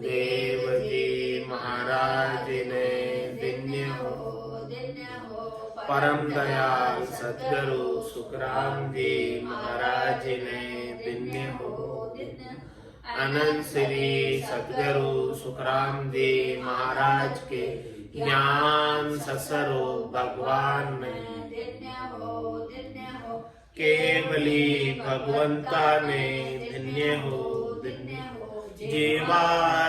देव जी महाराज ने धन्य हो। परम दयाल सद्गुरु सुखराम जी महाराज ने धन्य हो। अनंत श्री सद्गुरु सुखराम जी महाराज के ज्ञान ससरो भगवान ने केवली भगवंता ने धन्य हो। जीवा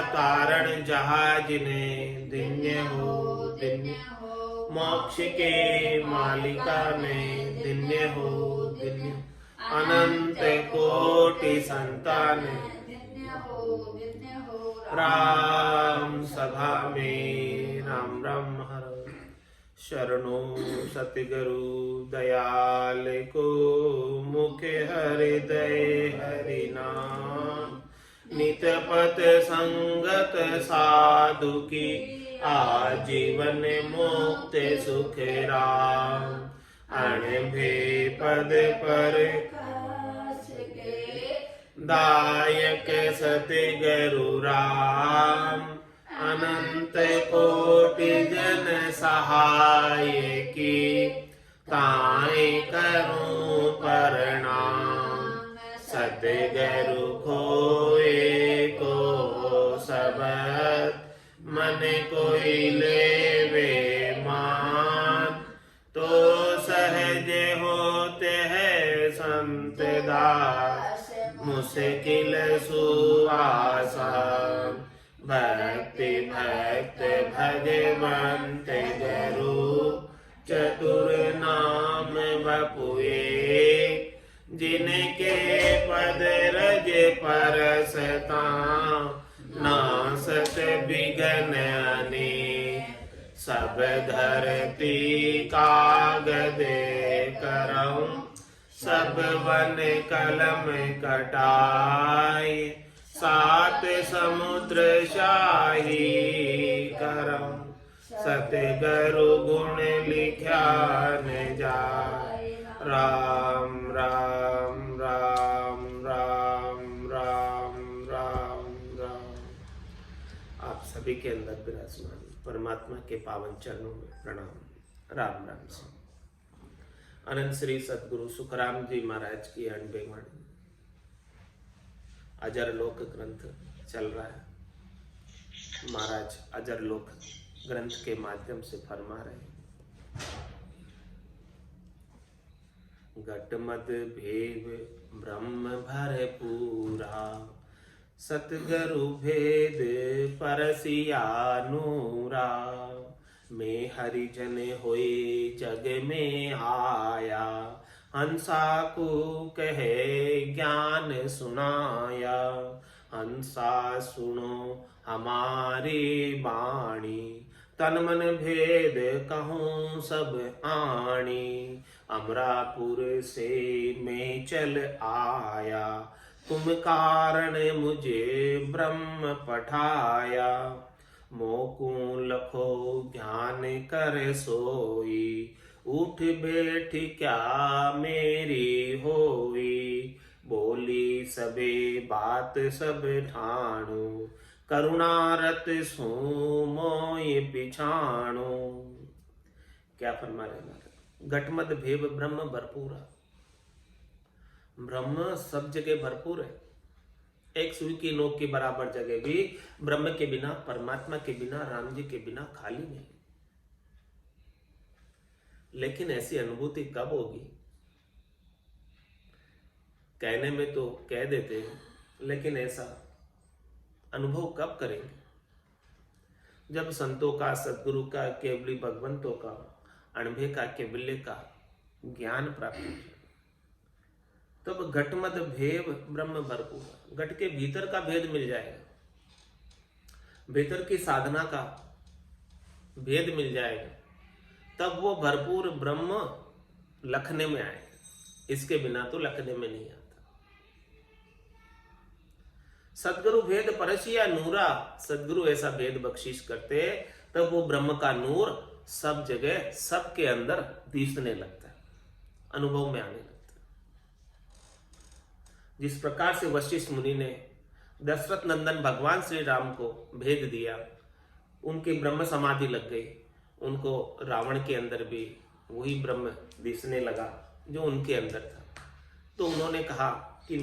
तारण जहाज ने धन्य हो। मोक्ष के मालिका ने धन्य हो। अनंत कोटि संतान राम सभा में राम राम हर शरणो सतगुरु दयाल को मुख हृदय हरि नाम नित पथ संगत साधु की आजीवन मुक्त सुख राम अणभे पद पर दायक सतगुरु राम अनंत कोटि जन सहाय की ताई करूं प्रणाम। सतगुरु खोए को सबद मन कोई लेवे मान तो सहज होते हैं संत दास मुश्किल सुआसान। भक्ति भक्त भगवंत गुरु चतुर नाम बपुए जिनके पद रज परसता नासत बिघन अने सब धरती कागद करऊं सब वन कलम कटाई सात समुद्र शाही करम सतगुरु गुण लिख्या न जाय। राम राम राम राम राम राम राम। आप सभी के अंदर विराजमान परमात्मा के पावन चरणों में प्रणाम। राम राम से अनंत श्री सद्गुरु सुखराम जी महाराज की अनबे वाणी अजर लोक ग्रंथ चल रहा है। महाराज अजर लोक ग्रंथ के माध्यम से फरमा रहे हैं, घटमद भेद ब्रह्म भर पूरा सतगुरु भेद परसिया नूरा। में हरिजन होए जग में आया हंसा को कहे ज्ञान सुनाया। हंसा सुनो हमारी बाणी तन मन भेद कहूँ सब आणी। अमरापुर से मैं चल आया तुम कारण मुझे ब्रह्म पठाया। मोकू लखो ज्ञान कर सोई उठ बैठ क्या मेरी होई। बोली सबे बात सब ठाणो करुणारत सो मोय पिछाणो। क्या फरमा रहे घटमद भेद ब्रह्म भरपूरा। ब्रह्म सब जगह भरपूर है। एक सुई की नोक के बराबर जगह भी ब्रह्म के बिना परमात्मा के बिना राम जी के बिना खाली नहीं। लेकिन ऐसी अनुभूति कब होगी? कहने में तो कह देते हैं, लेकिन ऐसा अनुभव कब करेंगे? जब संतों का सद्गुरु का केवली भगवंतों का अणभे का केवल्य का ज्ञान प्राप्त हो जाए तब घटमद भेद ब्रह्म भरपूर। घट के भीतर का भेद मिल जाएगा, भीतर की साधना का भेद मिल जाएगा, तब वो भरपूर ब्रह्म लखने में आएगा। इसके बिना तो लखने में नहीं आता। सदगुरु भेद परसिया नूरा। सदगुरु ऐसा भेद बख्शिश करते तब वो ब्रह्म का नूर सब जगह सबके अंदर दिखने लगता है, अनुभव में आने लगता है। जिस प्रकार से वशिष्ठ मुनि ने दशरथ नंदन भगवान श्री राम को भेद दिया, उनकी ब्रह्म समाधि लग गई, उनको रावण के अंदर भी वही ब्रह्म दिखने लगा जो उनके अंदर था। तो उन्होंने कहा कि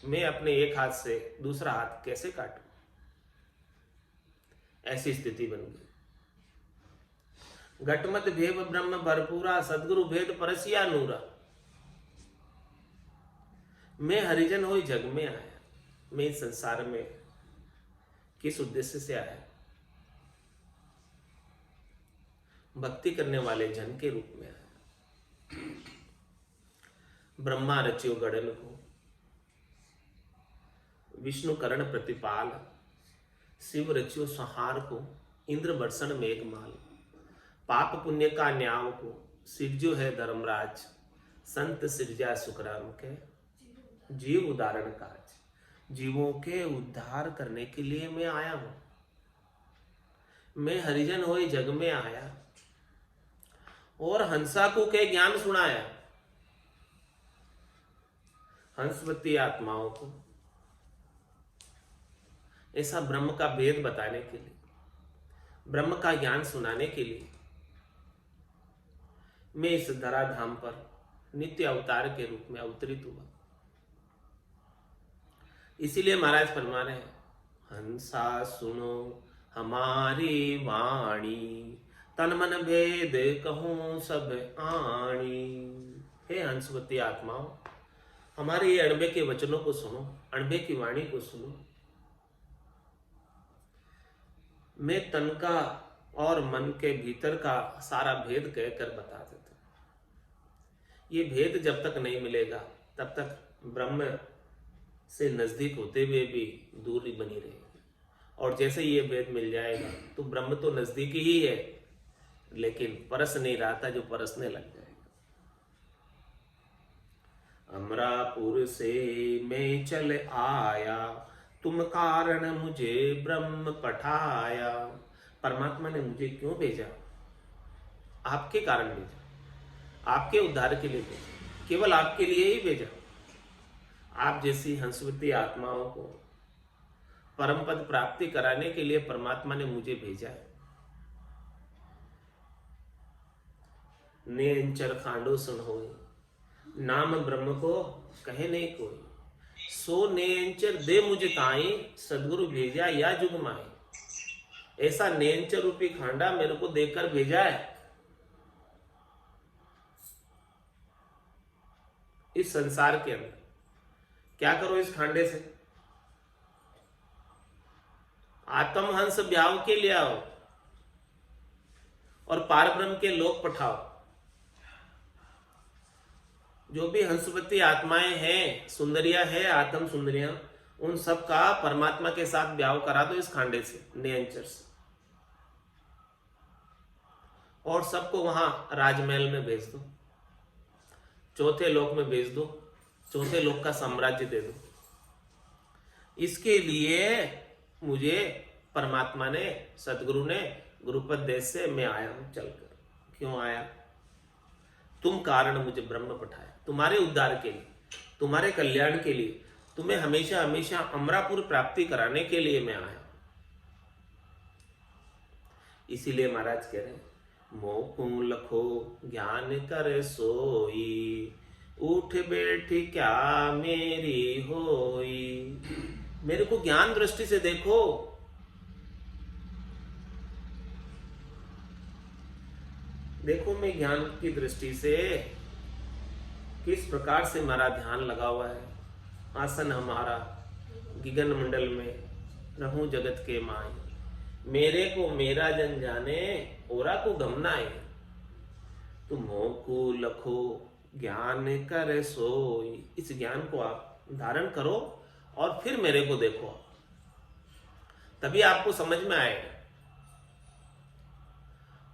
मैं अपने एक हाथ से दूसरा हाथ कैसे काटूं, ऐसी स्थिति बन गई। घटमत भेव ब्रह्म भरपूरा, सदगुरु भेद परसिया नूरा। मैं हरिजन हो जग में आया, मैं इस संसार में किस उद्देश्य से आया? भक्ति करने वाले जन के रूप में आया। ब्रह्मा रचियो गड़न को, विष्णु करण प्रतिपाल, शिव रचियो संहार को, इंद्र बरसन मेघमाल, पाप पुण्य का न्याव को, सिरजो है धर्मराज, संत सिरजा सुखराम के, जीव उदाहरण काज। जीवों के उद्धार करने के लिए मैं आया हूं। मैं हरिजन होए जग में आया और हंसा को के ज्ञान सुनाया, हंसवती आत्माओं को ऐसा ब्रह्म का भेद बताने के लिए, ब्रह्म का ज्ञान सुनाने के लिए मैं इस धराधाम पर नित्य अवतार के रूप में अवतरित हुआ। इसीलिए महाराज फरमा रहे हैं, हंसा सुनो हमारी वाणी, तन मन भेद कहूं सब आणी। हे हंसवती आत्माओं, हमारे ये अणबे के वचनों को सुनो, अणबे की वाणी को सुनो। मैं तन का और मन के भीतर का सारा भेद कहकर बता देता हूं। ये भेद जब तक नहीं मिलेगा तब तक ब्रह्म से नजदीक होते हुए भी दूरी बनी रहेगी। और जैसे ये भेद मिल जाएगा तो ब्रह्म तो नजदीक ही है, लेकिन परस नहीं रहा था जो परसने लग जाएगा। अमरापुर से मैं चल आया, तुम कारण मुझे ब्रह्म पठाया। परमात्मा ने मुझे क्यों भेजा? आपके कारण भेजा, आपके उद्धार के लिए भेजा, केवल आपके लिए ही भेजा। आप जैसी हंसवती आत्माओं को परम पद प्राप्ति कराने के लिए परमात्मा ने मुझे भेजा है। नेंचर खांडो सुन होए, नाम ब्रह्म को कहे नहीं कोई। सो नेंचर दे मुझे ताई, सदगुरु भेजा या जुग माई। ऐसा नेंचर रूपी खांडा मेरे को देकर भेजा है। इस संसार के अंदर क्या करो इस खांडे से? आत्म हंस ब्याव के लिए आओ और पार ब्रह्म के लोक पठाओ। जो भी हंसवती आत्माएं हैं, सुंदरियां हैं, आत्म सुंदरियां, उन सब का परमात्मा के साथ ब्याव करा दो इस खांडे से, नेंचर से, और सबको वहां राजमहल में भेज दो, चौथे लोक में भेज दो, चौथे लोक का साम्राज्य दे दो। इसके लिए मुझे परमात्मा ने, सतगुरु ने गुरुपद देश से मैं आया हूं चलकर। क्यों आया? तुम कारण मुझे ब्रह्म पठाया, तुम्हारे उद्धार के लिए, तुम्हारे कल्याण के लिए, तुम्हें हमेशा हमेशा अमरापुर प्राप्ति कराने के लिए मैं आया। इसीलिए महाराज कह रहे हैं, मोकू लखो ज्ञान कर सोई, उठ बैठी क्या मेरी होई। मेरे को ज्ञान दृष्टि से देखो। देखो मैं ज्ञान की दृष्टि से किस प्रकार से हमारा ध्यान लगा हुआ है। आसन हमारा गगन मंडल में, रहूं जगत के माई। मेरे को मेरा जन जाने, ओरा को गमनाए। तुम मोकू लखो ज्ञान कर सोई। इस ज्ञान को आप धारण करो और फिर मेरे को देखो, तभी आपको समझ में आएगा,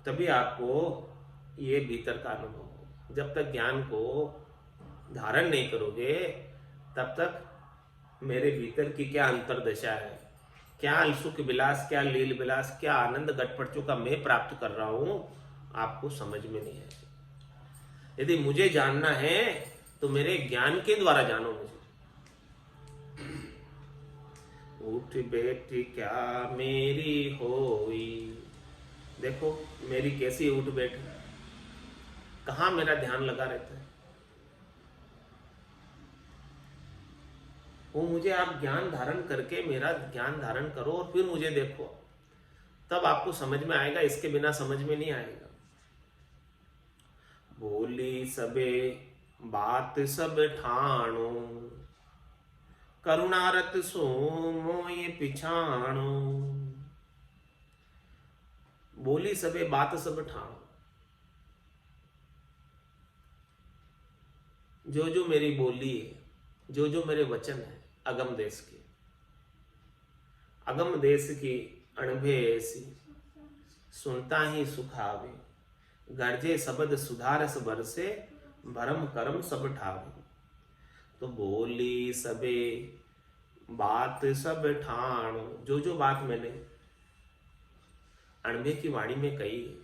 तभी आपको ये भीतर का अनुभव हो। जब तक ज्ञान को धारण नहीं करोगे तब तक मेरे भीतर की क्या अंतरदशा है, क्या सुख विलास, क्या लील विलास, क्या आनंद गटपटचों का मैं प्राप्त कर रहा हूं, आपको समझ में नहीं है। यदि मुझे जानना है तो मेरे ज्ञान के द्वारा जानो मुझे। उठ बैठी क्या मेरी होई। देखो मेरी कैसी उठ बैठ, कहाँ मेरा ध्यान लगा रहता है। वो मुझे आप ज्ञान धारण करके मेरा ज्ञान धारण करो और फिर मुझे देखो, तब आपको समझ में आएगा, इसके बिना समझ में नहीं आएगा। बोली सबे बात सब ठाणो, करुणारत सो मोय पिछाणो। बोली सबे बात सब ठाणो, जो जो मेरी बोली है, जो जो मेरे वचन है, अगम देश के, अगम देश की अणभे ऐसी, सुनता ही सुख आवे। गर्जे शब्द सुधारस बरसे, भरम करम सब ठावे। तो बोली सबे बात सब ठाणो, जो जो बात मैंने अणभे की वाणी में कही है,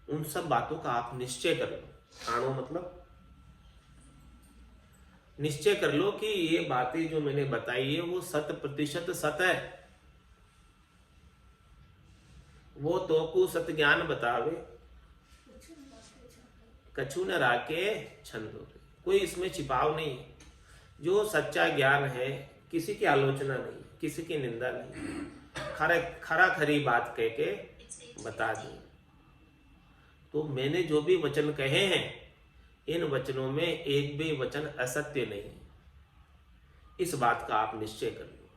उन सब बातों का आप निश्चय कर लो। ठाणो मतलब निश्चय कर लो कि ये बातें जो मैंने बताई है वो 100% सत है। वो तो को सत ज्ञान बतावे, कछु न राके छंदो। कोई इसमें छिपाव नहीं है। जो सच्चा ज्ञान है, किसी की आलोचना नहीं, किसी की निंदा नहीं, खरा खरी बात कह के बता दी। तो मैंने जो भी वचन कहे हैं, इन वचनों में एक भी वचन असत्य नहीं है। इस बात का आप निश्चय कर लो,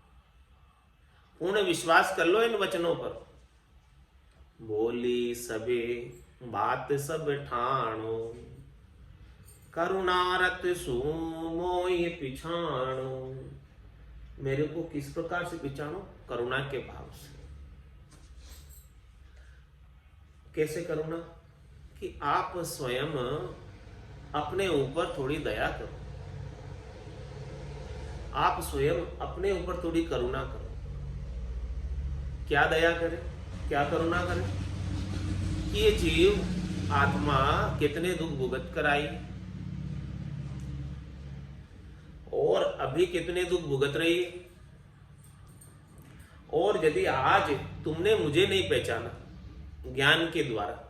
पूर्ण विश्वास कर लो इन वचनों पर। बोली सबे बात सब ठाणो, करुणारत सु मोय पिछाणो। मेरे को किस प्रकार से पिछाणो? करुणा के भाव से। कैसे करुणा? कि आप स्वयं अपने ऊपर थोड़ी दया करो, आप स्वयं अपने ऊपर थोड़ी करुणा करो। क्या दया करे, क्या करुणा करे? कि ये जीव आत्मा कितने दुख भुगत कर आई और अभी कितने दुख भुगत रही है। और यदि आज तुमने मुझे नहीं पहचाना ज्ञान के द्वारा,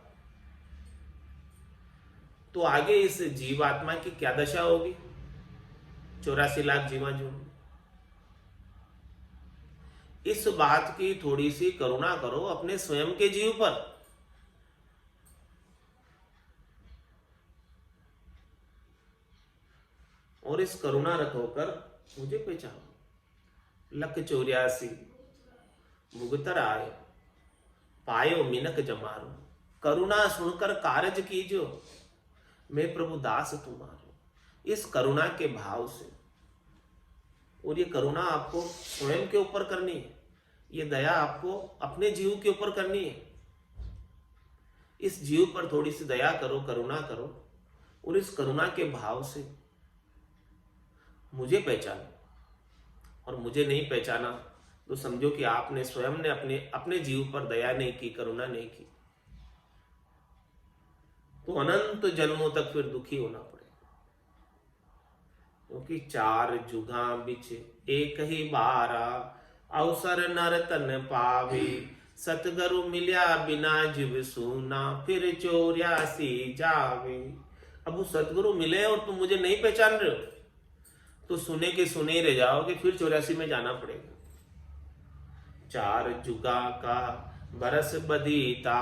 तो आगे इस जीवात्मा की क्या दशा होगी? 84 लाख जीवा जो। इस बात की थोड़ी सी करुणा करो अपने स्वयं के जीव पर। और इस करुणा रत होकर मुझे पहचानो। लख 84 भुगतर आए, पायो मिनक जमारो। करुणा सुनकर कारज कीजो, मैं प्रभु दास तुम्हारो। इस करुणा के भाव से, और ये करुणा आपको स्वयं के ऊपर करनी है, ये दया आपको अपने जीव के ऊपर करनी है। इस जीव पर थोड़ी सी दया करो, करुणा करो, और इस करुणा के भाव से मुझे पहचानो। और मुझे नहीं पहचाना तो समझो कि आपने स्वयं ने अपने जीव पर दया नहीं की, करुणा नहीं की, तो अनंत जन्मों तक फिर दुखी होना पड़ेगा। क्योंकि 4 जुगा बिच एक ही बारा, अवसर नर तन पावे। सतगुरु मिल्या बिना जीव सूना, फिर 84 जावे। अब वो सतगुरु मिले और तुम मुझे नहीं पहचान रहे हो, तो सुने के सुने ही रह जाओगे, फिर 84 में जाना पड़ेगा। 4 जुगा का बरस बदीता,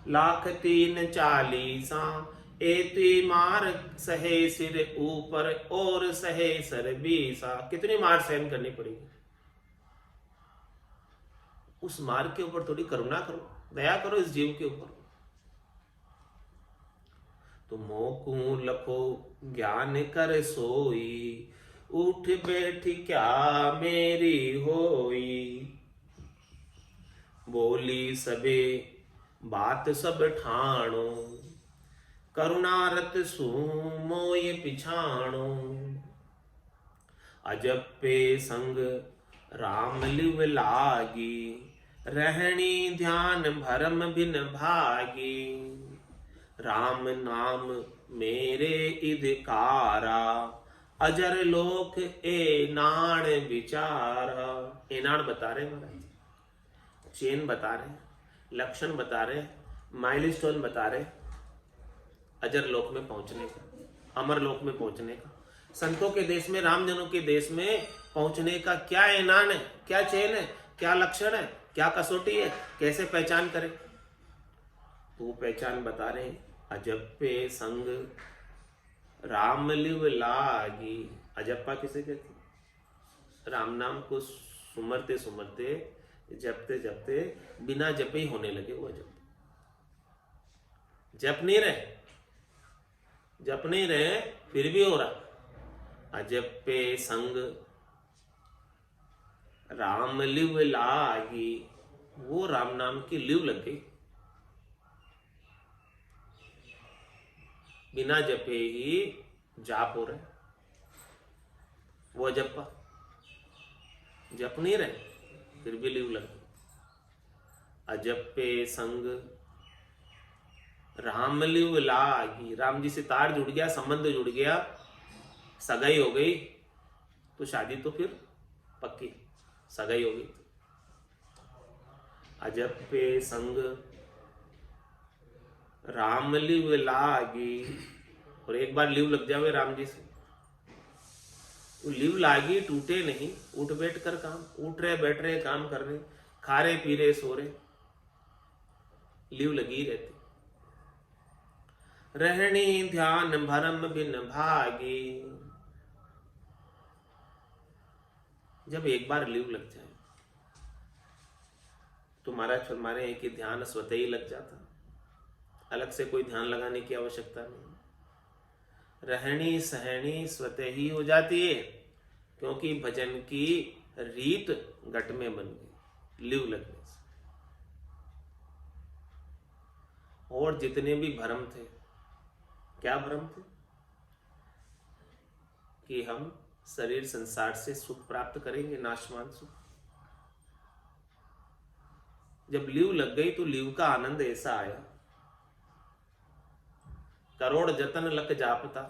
लाख 340। एती मार सहे सिर ऊपर, और सहे सर 20। कितनी मार सहन करनी पड़ेगी? उस मार के ऊपर थोड़ी करुणा करो, दया करो इस जीव के ऊपर। तो मोकू लखो ज्ञान कर सोई, उठ बैठ क्या मेरी होई। बोली सबे बात सब ठाणो, करुणारत सु मोय पिछाणो। अजब पे संग राम लिव लागी, रहनी ध्यान भरम बिन भागी। राम नाम मेरे इधकारा, अजर लोक ए नाण विचार। एनाण बता रहे महाराज, चेन बता रहे, लक्षण बता रहे, माइलस्टोन बता रहे अजर लोक में पहुंचने का, अमर लोक में पहुंचने का। संतों के देश में, रामजनों के देश में पहुंचने का क्या एनान है, क्या चेन है, क्या लक्षण है, क्या कसौटी है, कैसे पहचान करें? तो पहचान बता रहे, अजप्पे संग राम लिव लागी। अजप्पा किसे कहते? राम नाम को सुमरते सुमरते, जपते जपते बिना जपे ही होने लगे वो जप। जप नहीं रहे, जप नहीं रहे फिर भी हो रहा। अजप्पे संग राम लिव लागी, वो राम नाम की लिव लग गई, बिना जपे ही जाप हो रहे। वो जप्पा, जप नहीं रहे फिर भी लिव लग गई। अजप्पे संग राम लिव लागी, राम जी से तार जुड़ गया, संबंध जुड़ गया, सगाई हो गई, तो शादी तो फिर पक्की, सगाई हो गई। अजप्पे संग राम लिव लागी, और एक बार लिव लग जावे राम जी से, वो लिव लागी टूटे नहीं। उठ बैठ कर काम, उठ रहे बैठ रहे काम कर रहे, खा रहे पी रहे सो रहे, लिव लगी रहती। रहनी ध्यान भरम बिन भागी, जब एक बार लिव लग जाए तो महाराज फरमारे हैं कि ध्यान स्वतः ही लग जाता, अलग से कोई ध्यान लगाने की आवश्यकता नहीं। रहनी सहनी स्वतः ही हो जाती है, क्योंकि भजन की रीत घट में बन गई लिव लगने से। और जितने भी भ्रम थे, क्या भ्रम थे? कि हम शरीर संसार से सुख प्राप्त करेंगे, नाशवान सुख। जब लिव लग गई तो लिव का आनंद ऐसा आया, करोड़ जतन लक जापता,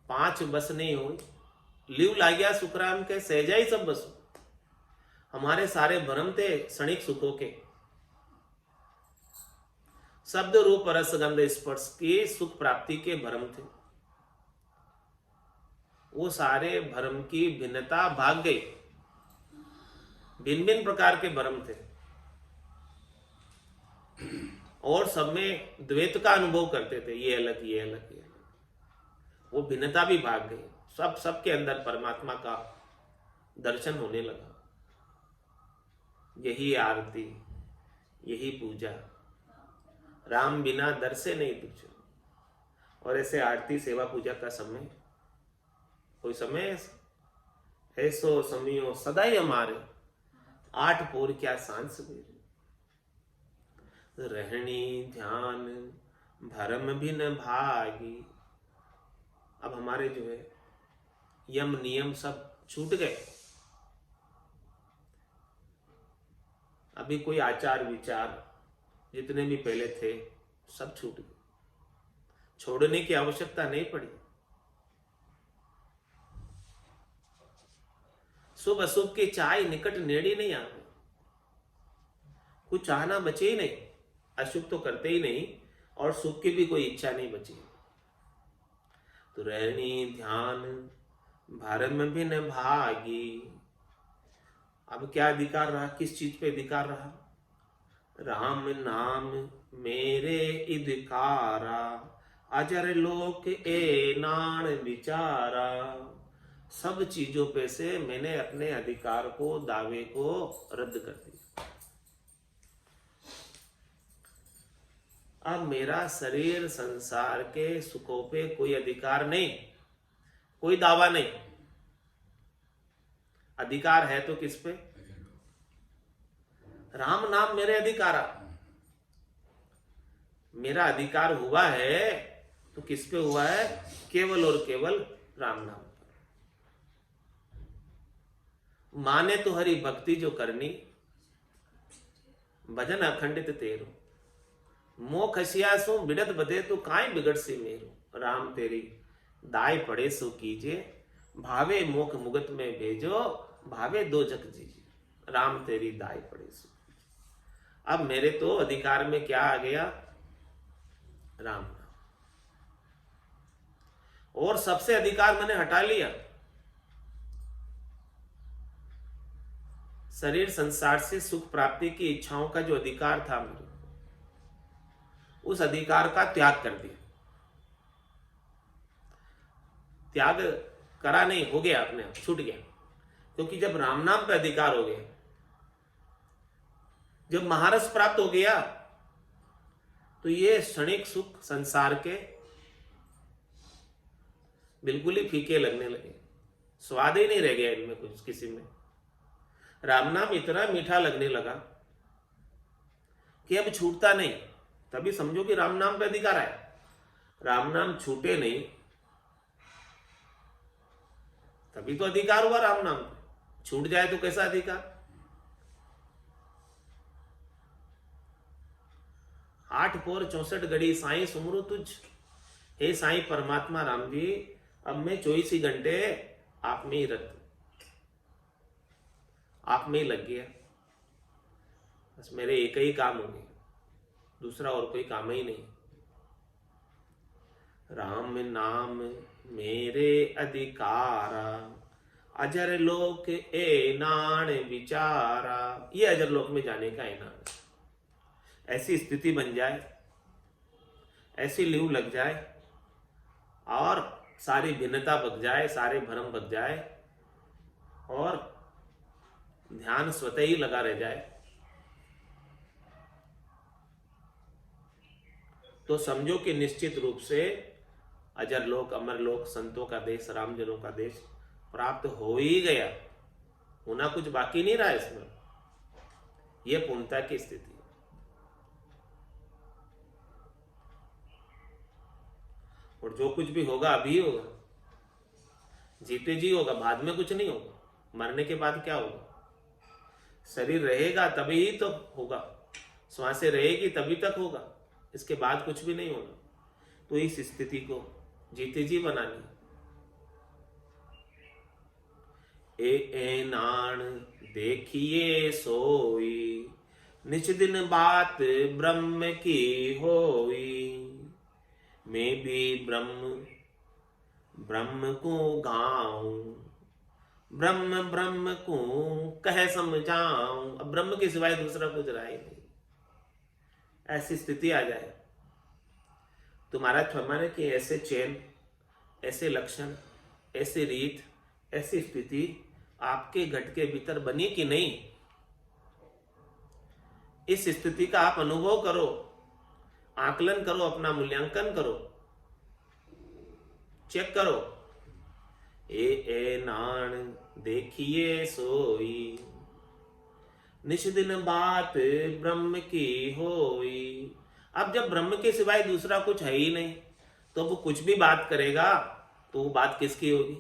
5 बस नहीं हुई, लिव ला गया सुखराम के, सहजा ही सब बसो। हमारे सारे भ्रम थे क्षणिक सुखों के, शब्द रूप रस गंध स्पर्श की सुख प्राप्ति के भ्रम थे, वो सारे भ्रम की भिन्नता भाग गई। भिन्न भिन्न प्रकार के भ्रम थे और सब में द्वैत का अनुभव करते थे, ये अलग ये अलग ये अलग। वो भिन्नता भी भाग गई, सब सबके अंदर परमात्मा का दर्शन होने लगा। यही आरती, यही पूजा, राम बिना दर से नहीं तुझे। और ऐसे आरती सेवा पूजा का समय, कोई समय ऐसो समियो सदाई हमारे, 8 पोर क्या सांझ सवेरे। रहनी ध्यान भरम भी न भागी। अब हमारे जो है यम नियम सब छूट गए, अभी कोई आचार विचार जितने भी पहले थे सब छूट गए, छोड़ने की आवश्यकता नहीं पड़ी। शुभ अशुभ के चाय निकट नेड़ी नहीं आवे, कुछ चाहना बचे ही नहीं, अशुभ तो करते ही नहीं और शुभ की भी कोई इच्छा नहीं बची। तो रहनी ध्यान भरम भी न भागी। अब क्या अधिकार रहा, किस चीज पे अधिकार रहा? राम नाम मेरे अधिकारा, अजर लोक ए नाण विचारा। सब चीजों पे से मैंने अपने अधिकार को, दावे को रद्द कर दिया। अब मेरा शरीर संसार के सुखों पे कोई अधिकार नहीं, कोई दावा नहीं। अधिकार है तो किस पे? राम नाम मेरे अधिकारा। मेरा अधिकार हुआ है तो किस पे हुआ है? केवल और केवल राम नाम पर। माने तो हरि भक्ति जो करनी, भजन अखंडित तेरो। मोह खसिया सो बिड़त बदे तो काई बिगड़ से मेरो। राम तेरी दाय पड़े सो कीजिए, भावे मोख मुगत में भेजो, भावे दो जग जीजिए, राम तेरी दाय पड़े सो। अब मेरे तो अधिकार में क्या आ गया? राम नाम। और सबसे अधिकार मैंने हटा लिया। शरीर संसार से सुख प्राप्ति की इच्छाओं का जो अधिकार था मेरे, उस अधिकार का त्याग कर दिया। त्याग करा नहीं, हो गया, अपने आप छूट गया। क्योंकि जब राम नाम पे अधिकार हो गया, जब महारस प्राप्त हो गया, तो ये क्षणिक सुख संसार के बिल्कुल ही फीके लगने लगे, स्वाद ही नहीं रह गया इनमें कुछ, किसी में। राम नाम इतना मीठा लगने लगा कि अब छूटता नहीं। तभी समझो कि राम नाम पे अधिकार आया। राम नाम छूटे नहीं, तभी तो अधिकार हुआ राम नाम पे। छूट जाए तो कैसा अधिकार? 8 पोर 64 घड़ी साईं सुमरू तुझ। हे साईं परमात्मा राम जी, अब मैं 24 ही घंटे आप में ही रख, आप में ही लग गया। बस मेरे एक ही काम हो गया, दूसरा और कोई काम ही नहीं। राम नाम मेरे अधिकारा, अजर लोक ए नाण विचारा। ये अजर लोक में जाने का इनाम। ऐसी स्थिति बन जाए, ऐसी लीव लग जाए, और सारी भिन्नता बच जाए, सारे भ्रम बच जाए, और ध्यान स्वतः ही लगा रह जाए, तो समझो कि निश्चित रूप से अजर लोक, अमर लोक, संतों का देश, रामजनों का देश प्राप्त हो ही गया। होना कुछ बाकी नहीं रहा इसमें। यह पूर्णता की स्थिति। और जो कुछ भी होगा अभी होगा, जीते जी होगा, बाद में कुछ नहीं होगा। मरने के बाद क्या होगा? शरीर रहेगा तभी तो होगा, श्वासें रहेगी तभी तक होगा, इसके बाद कुछ भी नहीं होगा। तो इस स्थिति को जीते जी बनानी। ए नाण देखिए सोई, निच दिन बात ब्रह्म की होई। मैं भी ब्रह्म को गाऊं, ब्रह्म ब्रह्म को कह समझाऊं। अब ब्रह्म के सिवाय दूसरा कुछ रहा ही नहीं। ऐसी स्थिति आ जाए तो महाराज फरमाने कि ऐसे चैन, ऐसे लक्षण, ऐसी रीत, ऐसी स्थिति आपके घट के भीतर बनी कि नहीं, इस स्थिति का आप अनुभव करो, आकलन करो, अपना मूल्यांकन करो, चेक करो। ए नाण देखिए सोई, निश दिन बात ब्रह्म की होई। अब जब ब्रह्म के सिवाय दूसरा कुछ है ही नहीं, तो वो कुछ भी बात करेगा तो वो बात किसकी होगी?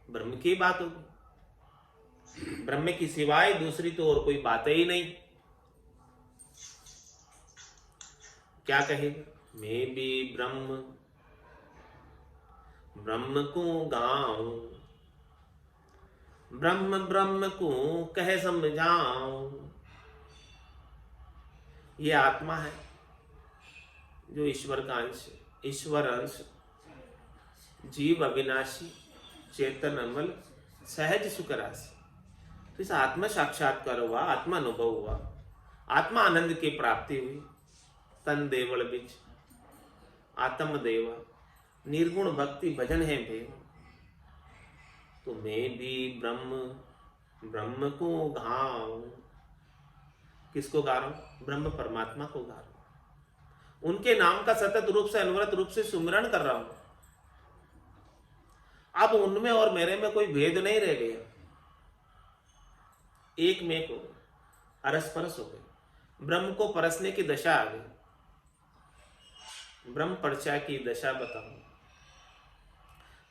ब्रह्म की बात होगी। ब्रह्म की सिवाय दूसरी तो और कोई बात ही नहीं। क्या कहेगा? मैं भी ब्रह्म को गाऊं, ब्रह्म ब्रह्म को कह समझाऊं। ये आत्मा है जो ईश्वर का अंश, ईश्वर अंश, जीव अविनाशी, चेतन अमल, सहज सुख राशि। तो इस आत्मा साक्षात्कार हुआ, आत्मा अनुभव हुआ, आत्मा आनंद की प्राप्ति हुई। तन देवल बिच आत्म देवा, निर्गुण भक्ति भजन है भेद। तो मैं भी ब्रह्म को गाऊं। किसको गा रहा हूं? ब्रह्म परमात्मा को गा रहा हूं। उनके नाम का सतत रूप से, अनवरत रूप से सुमिरन कर रहा हूं। अब उनमें और मेरे में कोई भेद नहीं रह गया, एक में को अरस परस हो गए। ब्रह्म को परसने की दशा आ गई। ब्रह्म परचा की दशा बताऊं।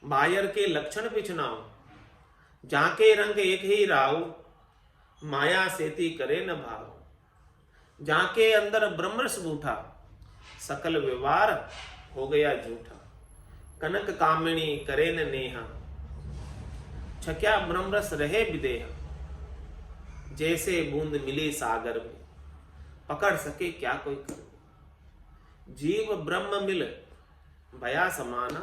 बायर के लक्षण पिछनाओ, जाके रंग एक ही राव, माया सेती करे न भाव। जाके अंदर ब्रह्मरस बूठा, सकल व्यवहार हो गया झूठा। कनक कामिणी करे न नेहा, छक्या ब्रह्मरस रहे विदेहा, जैसे बूंद मिली सागर में, पकड़ सके क्या कोई कर। जीव ब्रह्म मिल भया समाना,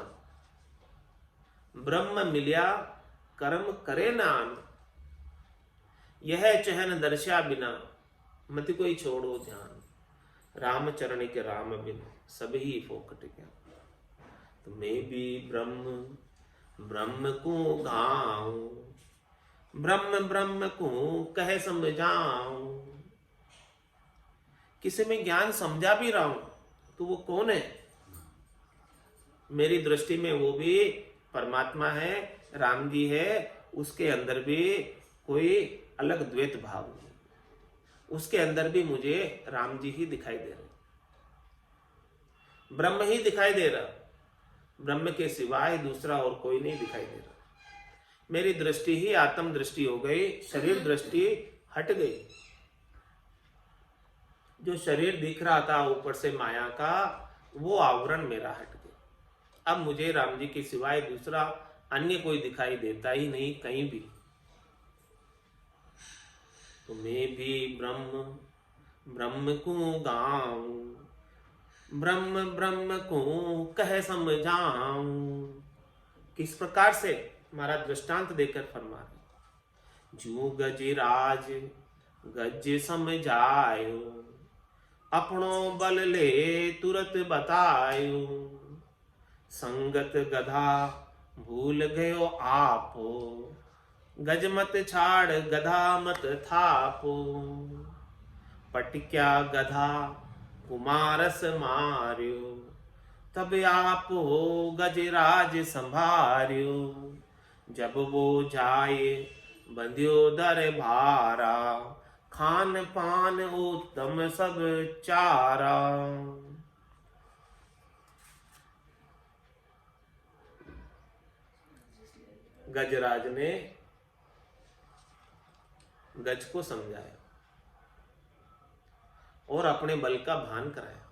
ब्रह्म मिल्या कर्म करे न आना, यह चहन दर्शा बिना, मत कोई छोड़ो ध्यान, रामचरण के राम बिन सब ही फोकट गया। तो मैं भी ब्रह्म ब्रह्म को गाऊं, ब्रह्म ब्रह्म को कह समझाऊं। किसी में ज्ञान समझा भी रहा हूं तो वो कौन है? मेरी दृष्टि में वो भी परमात्मा है, राम जी है। उसके अंदर भी कोई अलग द्वैत भाव नहीं, उसके अंदर भी मुझे राम जी ही दिखाई दे रहे, ब्रह्म ही दिखाई दे रहा, ब्रह्म के सिवाय दूसरा और कोई नहीं दिखाई दे रहा। मेरी दृष्टि ही आत्म दृष्टि हो गई, शरीर दृष्टि हट गई। जो शरीर दिख रहा था ऊपर से माया का, वो आवरण मेरा हट गया। अब मुझे राम जी के सिवाय दूसरा अन्य कोई दिखाई देता ही नहीं कहीं भी। तो मैं भी ब्रह्म ब्रह्म को गाऊं, ब्रह्म ब्रह्म को कह समझाऊं। किस प्रकार से? हमारा दृष्टांत देकर फरमा रहे, जो गजराज गज समझायो, अपनो बल ले तुरत बतायो, संगत गधा भूल गयो आपो, गज मत छाड़ गधा मत थापो, पटक्या गधा कुमारस मार्यो, तब आपो गजराज संभार्यो, जब वो जाए बंध्यो दर भारा, खान पान उत्तम सब चारा। गजराज ने गज को समझाया और अपने बल का भान कराया।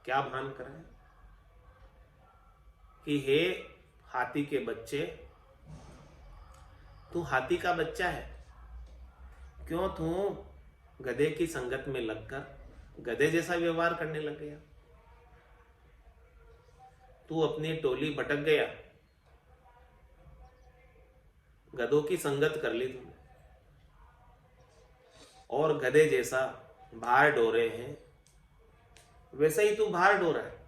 क्या भान कराया? कि हे हाथी के बच्चे, तू हाथी का बच्चा है, क्यों तू गधे की संगत में लगकर गधे जैसा व्यवहार करने लग गया? तू अपनी टोली भटक गया, गधों की संगत कर ली तूने और गधे जैसा भार डोरे हैं, वैसे ही तू भार डोरा है।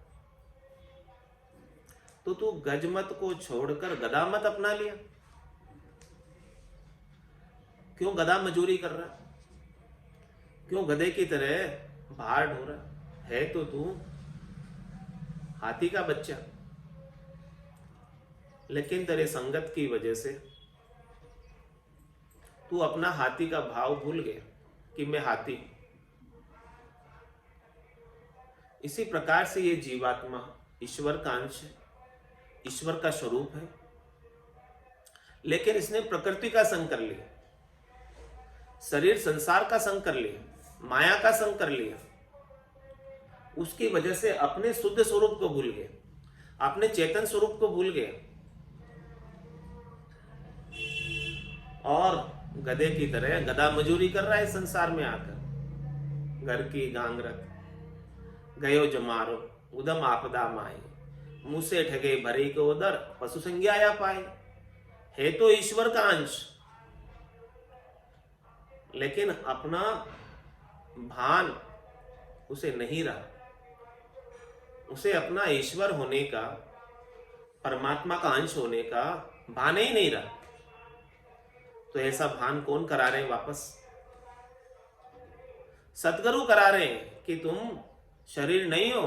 तो तू गजमत को छोड़कर गधा मत अपना लिया, क्यों गधा मजूरी कर रहा, क्यों गधे की तरह भार ढो रहा है? तो तू हाथी का बच्चा, लेकिन तेरे संगत की वजह से तू अपना हाथी का भाव भूल गया कि मैं हाथी हूं। इसी प्रकार से ये जीवात्मा ईश्वर का अंश है, ईश्वर का स्वरूप है, लेकिन इसने प्रकृति का संग कर लिया, शरीर संसार का संग कर लिया, माया का संग कर लिया। उसकी वजह से अपने शुद्ध स्वरूप को भूल गए, अपने चेतन स्वरूप को भूल गए और गधे की तरह गधा मजूरी कर रहा है संसार में आकर। घर की गांगरत गयो जमारो, उदम आपदा माए, मुंह से ठगे भरे को उदर, पशु संज्ञा या पाए। है तो ईश्वर का अंश, लेकिन अपना भान उसे नहीं रहा, उसे अपना ईश्वर होने का, परमात्मा का अंश होने का भान ही नहीं रहा। तो ऐसा भान कौन करा रहे हैं वापस? सतगुरु करा रहे हैं कि तुम शरीर नहीं हो,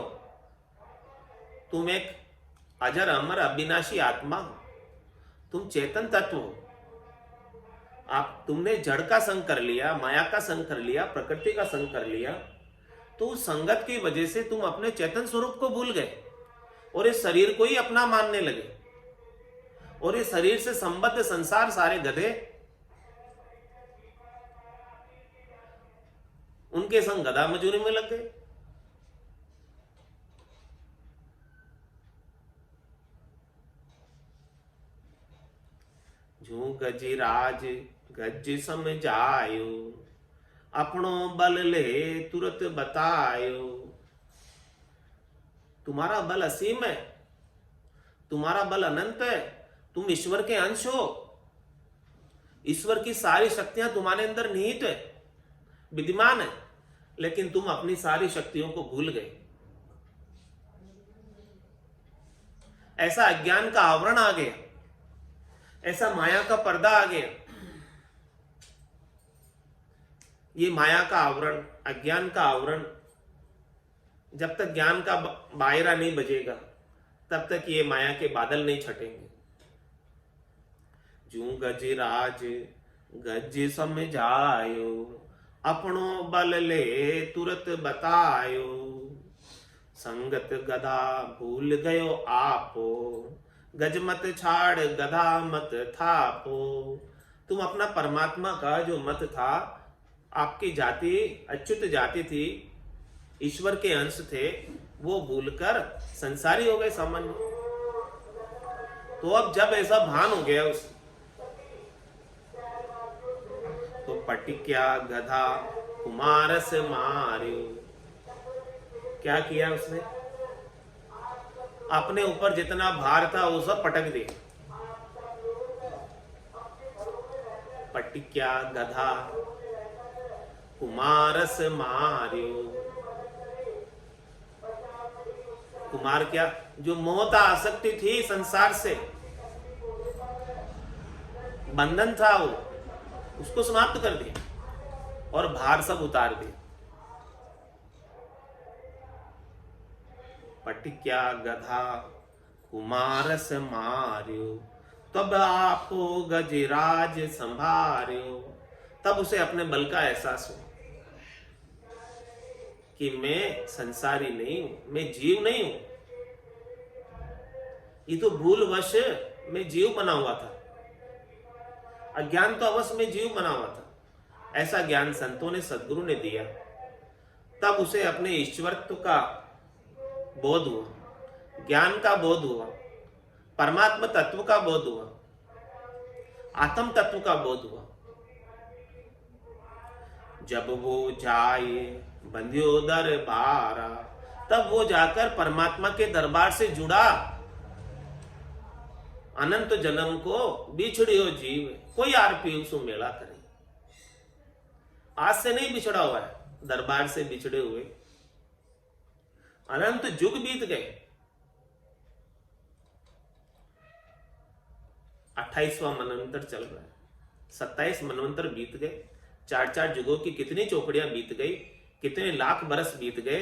तुम एक अजर अमर अविनाशी आत्मा हो, तुम चेतन तत्व हो। आप तुमने जड़ का संग कर लिया, माया का संग कर लिया, प्रकृति का संग कर लिया, तो उस संगत की वजह से तुम अपने चेतन स्वरूप को भूल गए और इस शरीर को ही अपना मानने लगे। और इस शरीर से संबद्ध संसार सारे गधे, उनके संग गधा मजूरी में लग गए। जू गजराज गज समझायो, अपनो बल ले तुरत बतायो। तुम्हारा बल असीम है, तुम्हारा बल अनंत है, तुम ईश्वर के अंश हो। ईश्वर की सारी शक्तियां तुम्हारे अंदर निहित है, विद्यमान है, लेकिन तुम अपनी सारी शक्तियों को भूल गए। ऐसा अज्ञान का आवरण आ गया, ऐसा माया का पर्दा आ गया। ये माया का आवरण, अज्ञान का आवरण, जब तक ज्ञान का बायरा नहीं बजेगा तब तक ये माया के बादल नहीं छटेंगे। जू गजराज गज समझायो, अपनो बल ले तुरत बतायो। संगत गधा भूल गयो आपो, गज मत छाड़ गधा मत थापो। तुम अपना परमात्मा का जो मत था, आपकी जाति अच्युत जाति थी, ईश्वर के अंश थे, वो भूलकर संसारी हो गए सामान्य। तो अब जब ऐसा भान हो गया उस, तो पटिक्या गधा कुमारस मार्यो। क्या किया उसने? अपने ऊपर जितना भार था वो सब पटक दिया। पटिक्या गधा कुमारस मार्यो। कुमार क्या? जो मोहता आसक्ति थी संसार से, बंधन था वो, उसको समाप्त कर दिया और भार सब उतार दिया। पटिक्या गधा कुमारस मार्यो, तब आपो गजराज संभार्यो। तब उसे अपने बल का एहसास हुआ कि मैं संसारी नहीं हूं, मैं जीव नहीं हूं। ये तो भूलवश मैं जीव बना हुआ था, अज्ञान तो अवश्य में जीव बना हुआ था। ऐसा ज्ञान संतों ने, सदगुरु ने दिया। तब उसे अपने ईश्वरत्व का बोध हुआ, ज्ञान का बोध हुआ, परमात्मा तत्व का बोध हुआ, आत्म तत्व का बोध हुआ। जब वो जाए बंध्यो दरबारा, तब वो जाकर परमात्मा के दरबार से जुड़ा। अनंत जन्म को बिछड़ियो जीव, कोई आरपी उसको मेला करे। आज से नहीं बिछड़ा हुआ है, दरबार से बिछड़े हुए अनंत युग बीत गए। 28वां मनवंतर चल रहा है, 27 मनवंतर बीत गए, 4-4 युगों की कितनी चौकड़ियां बीत गई, कितने लाख बरस बीत गए।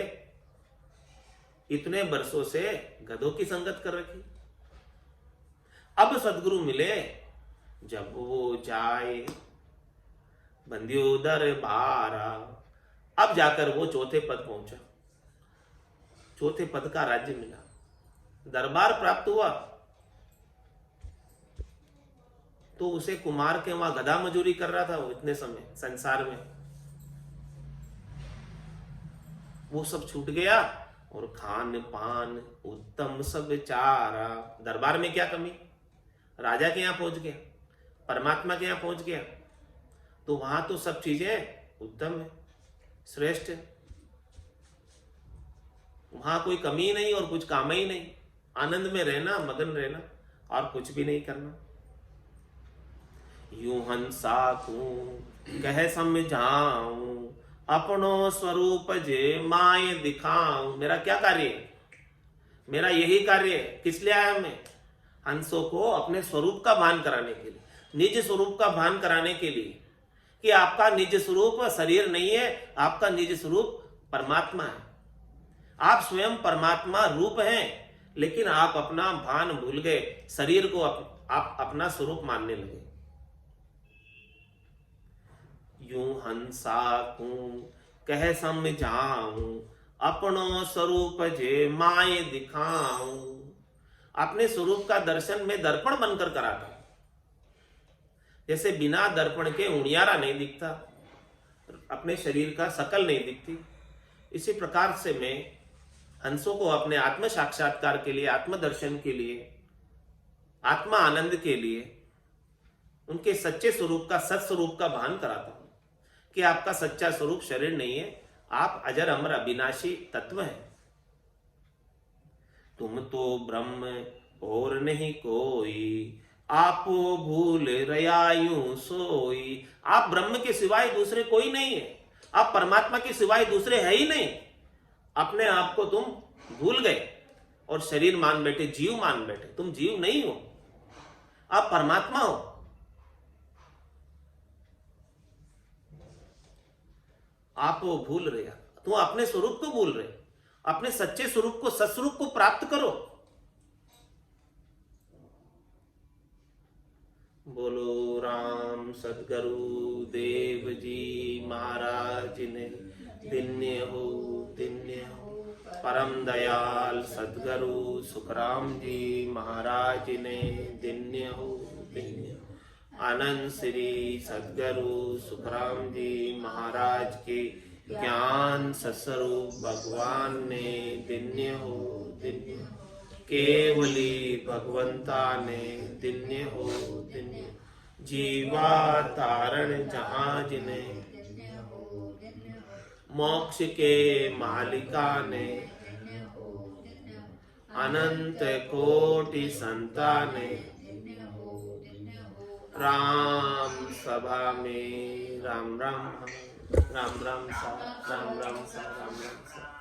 इतने बरसों से गधों की संगत कर रखी। अब सदगुरु मिले, जब वो जाए बंदियो दरबारा, अब जाकर वो चौथे पद पहुंचा, चौथे पद का राज्य मिला, दरबार प्राप्त हुआ। तो उसे कुमार के वहां गधा मजूरी कर रहा था वो इतने समय संसार में, वो सब छूट गया और खान पान उत्तम सब चारा। दरबार में क्या कमी? राजा के यहां पहुंच गया, परमात्मा के यहां पहुंच गया, तो वहां तो सब चीजें उत्तम है, श्रेष्ठ है। वहां कोई कमी नहीं और कुछ काम ही नहीं, आनंद में रहना, मगन रहना और कुछ भी नहीं करना। यूं हंसा तू कह समझाऊं, अपनो स्वरूप जे माय दिखाऊं। मेरा क्या कार्य है? मेरा यही कार्य है। किस लिए आया मैं? हंसों को अपने स्वरूप का भान कराने के लिए, निज स्वरूप का भान कराने के लिए, कि आपका निज स्वरूप शरीर नहीं है, आपका निज स्वरूप परमात्मा है। आप स्वयं परमात्मा रूप हैं, लेकिन आप अपना भान भूल गए, शरीर को आप अपना स्वरूप मानने लगे। यूं हंसा को कह समझाऊं, अपनो स्वरूप जे माय दिखाऊं। अपने स्वरूप का दर्शन में दर्पण बनकर कराता, जैसे बिना दर्पण के उणियारा नहीं दिखता, अपने शरीर का शकल नहीं दिखती, इसी प्रकार से मैं हंसों को अपने आत्म साक्षात्कार के लिए, आत्म दर्शन के लिए, आत्मा आनंद के लिए उनके सच्चे स्वरूप का, सत स्वरूप का भान कराता हूं कि आपका सच्चा स्वरूप शरीर नहीं है, आप अजर अमर अविनाशी तत्व हैं। तुम तो ब्रह्म और नहीं कोई, आपो भूल रया यूं सोई। आप ब्रह्म के सिवाय दूसरे कोई नहीं है, आप परमात्मा के सिवाय दूसरे है ही नहीं। अपने आप को तुम भूल गए और शरीर मान बैठे, जीव मान बैठे। तुम जीव नहीं हो, आप परमात्मा हो। आप वो भूल रहे, तुम अपने स्वरूप को भूल रहे। अपने सच्चे स्वरूप को, सत्स्वरूप को प्राप्त करो। बोलो राम सदगुरु देव जी महाराज ने दिन्य हो, दिन्य हो। परम दयाल सदगुरु सुखराम जी महाराज ने दिन्य हो, दिन्य हो। आनंद श्री सदगुरु सुखराम जी महाराज के ज्ञान सत्स्वरूप भगवान ने दिन्य हो, दिन्य हो। केवली भगवंता ने दिन्य हो, दिन्य हो। जीवा तारण जहाज ने, मोक्ष के मालिका ने, अनंत कोटि संताने, राम सभा में राम राम, राम राम सा, राम राम सा, राम राम सा।